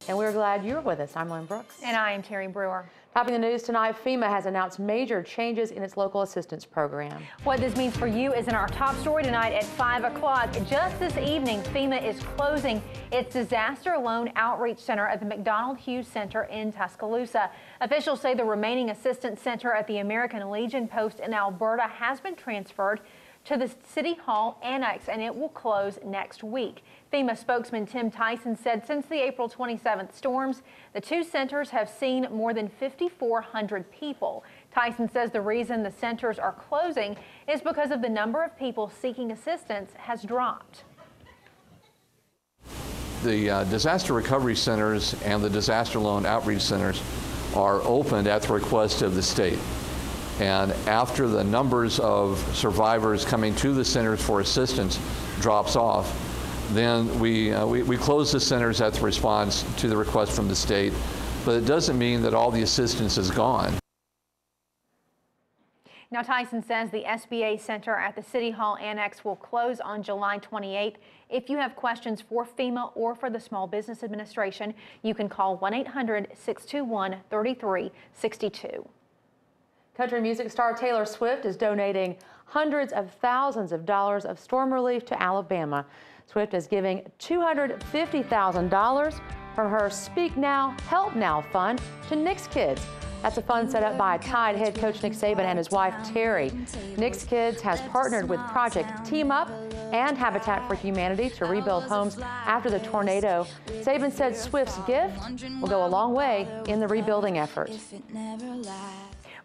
And we're glad you're with us. I'm Lynn Brooks. And I am Terry Brewer. Topping the news tonight, FEMA has announced major changes in its local assistance program. What this means for you is in our top story tonight at 5 o'clock. Just this evening, FEMA is closing its Disaster Loan Outreach Center at the McDonald Hughes Center in Tuscaloosa. Officials say the remaining assistance center at the American Legion post in Alberta has been transferred to the City Hall Annex, and it will close next week. FEMA spokesman Tim Tyson said since the April 27th storms, the two centers have seen more than 5,400 people. Tyson says the reason the centers are closing is because of the number of people seeking assistance has dropped. The disaster recovery centers and the disaster loan outreach centers are opened at the request of the state. And after the numbers of survivors coming to the centers for assistance drops off, then we close the centers at the response to the request from the state. But it doesn't mean that all the assistance is gone. Now, Tyson says the SBA Center at the City Hall Annex will close on July 28th. If you have questions for FEMA or for the Small Business Administration, you can call 1-800-621-3362. Country music star Taylor Swift is donating hundreds of thousands of dollars of storm relief to Alabama. Swift is giving $250,000 from her Speak Now, Help Now fund to Nick's Kids. That's a fund set up by Tide head coach Nick Saban and his wife Terry. Nick's Kids has partnered with Project Team Up and Habitat for Humanity to rebuild homes after the tornado. Saban said Swift's gift will go a long way in the rebuilding effort.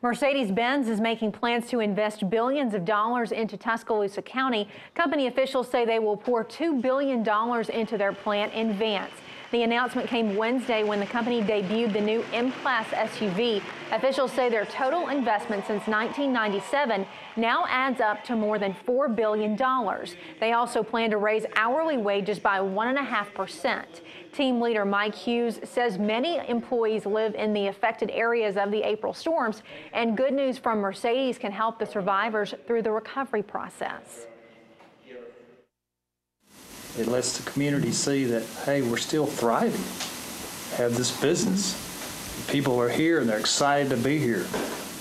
Mercedes-Benz is making plans to invest billions of dollars into Tuscaloosa County. Company officials say they will pour $2 billion into their plant in Vance. The announcement came Wednesday when the company debuted the new M-Class SUV. Officials say their total investment since 1997 now adds up to more than $4 billion. They also plan to raise hourly wages by 1.5%. Team leader Mike Hughes says many employees live in the affected areas of the April storms, and good news from Mercedes can help the survivors through the recovery process. It lets the community see that, hey, we're still thriving, have this business. People are here and they're excited to be here.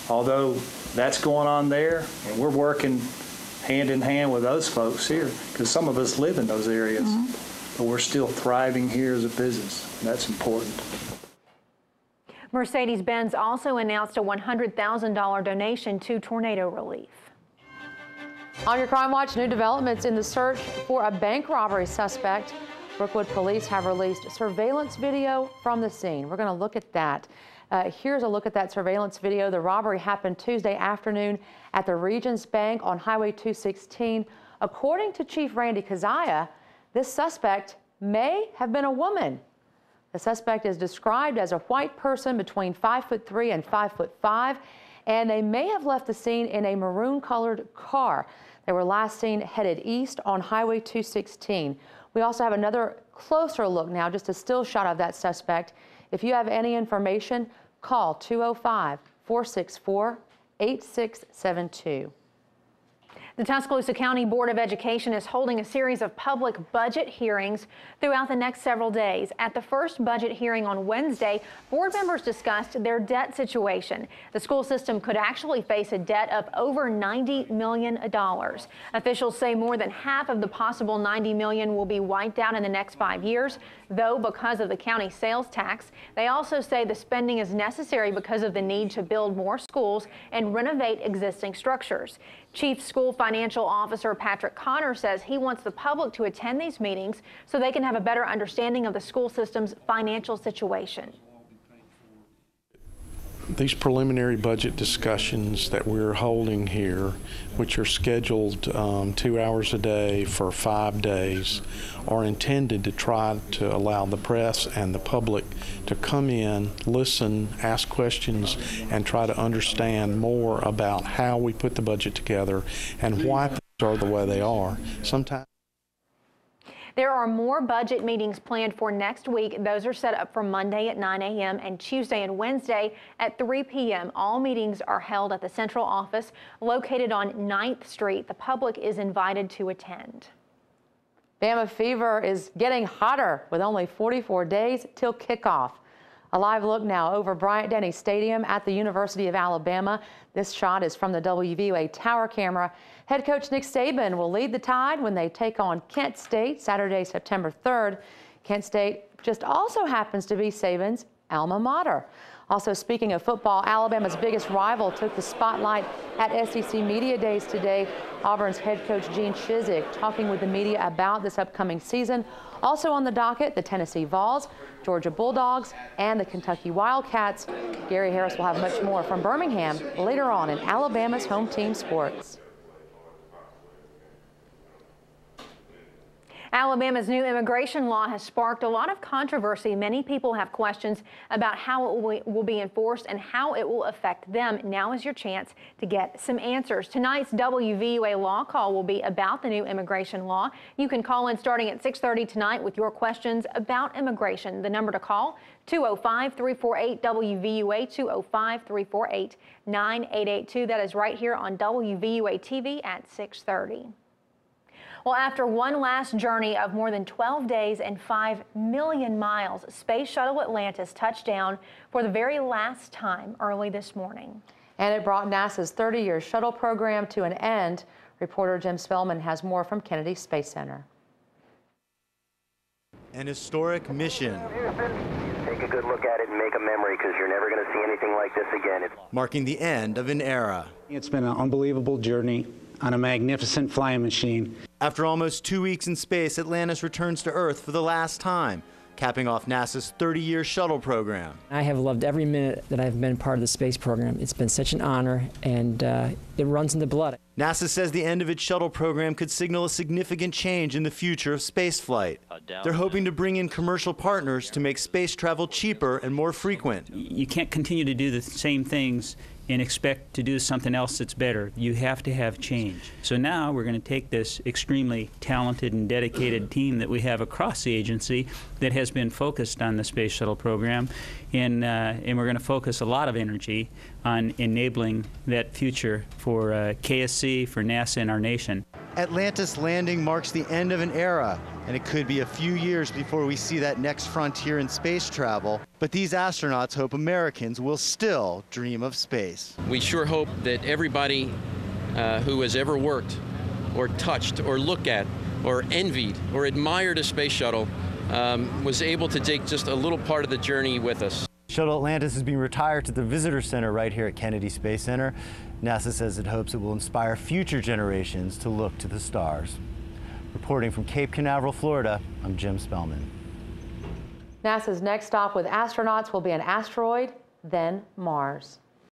Although that's going on there, and we're working hand in hand with those folks here, because some of us live in those areas, but we're still thriving here as a business, and that's important. Mercedes-Benz also announced a $100,000 donation to tornado relief. On your Crime Watch, new developments in the search for a bank robbery suspect. Brookwood police have released surveillance video from the scene. We're going to look at that. Here's a look at that surveillance video. The robbery happened Tuesday afternoon at the Regions Bank on Highway 216. According to Chief Randy Kazaya, this suspect may have been a woman. The suspect is described as a white person between 5'3" and 5'5", and they may have left the scene in a maroon-colored car. They were last seen headed east on Highway 216. We also have another closer look now, just a still shot of that suspect. If you have any information, call 205-464-8672. The Tuscaloosa County Board of Education is holding a series of public budget hearings throughout the next several days. At the first budget hearing on Wednesday, board members discussed their debt situation. The school system could actually face a debt of over $90 million. Officials say more than half of the possible $90 million will be wiped out in the next 5 years, though because of the county sales tax. They also say the spending is necessary because of the need to build more schools and renovate existing structures. Chief School Financial Officer Patrick Connor says he wants the public to attend these meetings so they can have a better understanding of the school system's financial situation. These preliminary budget discussions that we're holding here, which are scheduled 2 hours a day for 5 days, are intended to try to allow the press and the public to come in, listen, ask questions, and try to understand more about how we put the budget together and why things are the way they are. Sometimes There are more budget meetings planned for next week. Those are set up for Monday at 9 a.m. and Tuesday and Wednesday at 3 p.m. All meetings are held at the central office located on 9th Street. The public is invited to attend. Bama fever is getting hotter with only 44 days till kickoff. A live look now over Bryant-Denny Stadium at the University of Alabama. This shot is from the WVUA tower camera. Head coach Nick Saban will lead the Tide when they take on Kent State Saturday, September 3rd. Kent State just also happens to be Saban's alma mater. Also, speaking of football, Alabama's biggest rival took the spotlight at SEC Media Days today. Auburn's head coach Gene Chizik talking with the media about this upcoming season. Also on the docket, the Tennessee Vols, Georgia Bulldogs, and the Kentucky Wildcats. Gary Harris will have much more from Birmingham later on in Alabama's home team sports. Alabama's new immigration law has sparked a lot of controversy. Many people have questions about how it will be enforced and how it will affect them. Now is your chance to get some answers. Tonight's WVUA Law Call will be about the new immigration law. You can call in starting at 6:30 tonight with your questions about immigration. The number to call, 205-348-WVUA, 205-348-9882. That is right here on WVUA TV at 6:30. Well, after one last journey of more than 12 days and 5 million miles, Space Shuttle Atlantis touched down for the very last time early this morning. And it brought NASA's 30-year shuttle program to an end. Reporter Jim Spellman has more from Kennedy Space Center. An historic mission. Take a good look at it and make a memory, because you're never going to see anything like this again. Marking the end of an era. It's been an unbelievable journey on a magnificent flying machine. After almost 2 weeks in space, Atlantis returns to Earth for the last time, capping off NASA's 30-year shuttle program. I have loved every minute that I've been part of the space program. It's been such an honor, and it runs in the blood. NASA says the end of its shuttle program could signal a significant change in the future of spaceflight. They're hoping to bring in commercial partners to make space travel cheaper and more frequent. You can't continue to do the same things and expect to do something else that's better. You have to have change. So now we're going to take this extremely talented and dedicated team that we have across the agency that has been focused on the Space Shuttle program, and we're going to focus a lot of energy on enabling that future for KSC, for NASA, and our nation. Atlantis landing marks the end of an era, and it could be a few years before we see that next frontier in space travel. But these astronauts hope Americans will still dream of space. We sure hope that everybody who has ever worked or touched or looked at or envied or admired a space shuttle was able to take just a little part of the journey with us. Shuttle Atlantis is being retired to the Visitor Center right here at Kennedy Space Center. NASA says it hopes it will inspire future generations to look to the stars. Reporting from Cape Canaveral, Florida, I'm Jim Spellman. NASA's next stop with astronauts will be an asteroid, then Mars.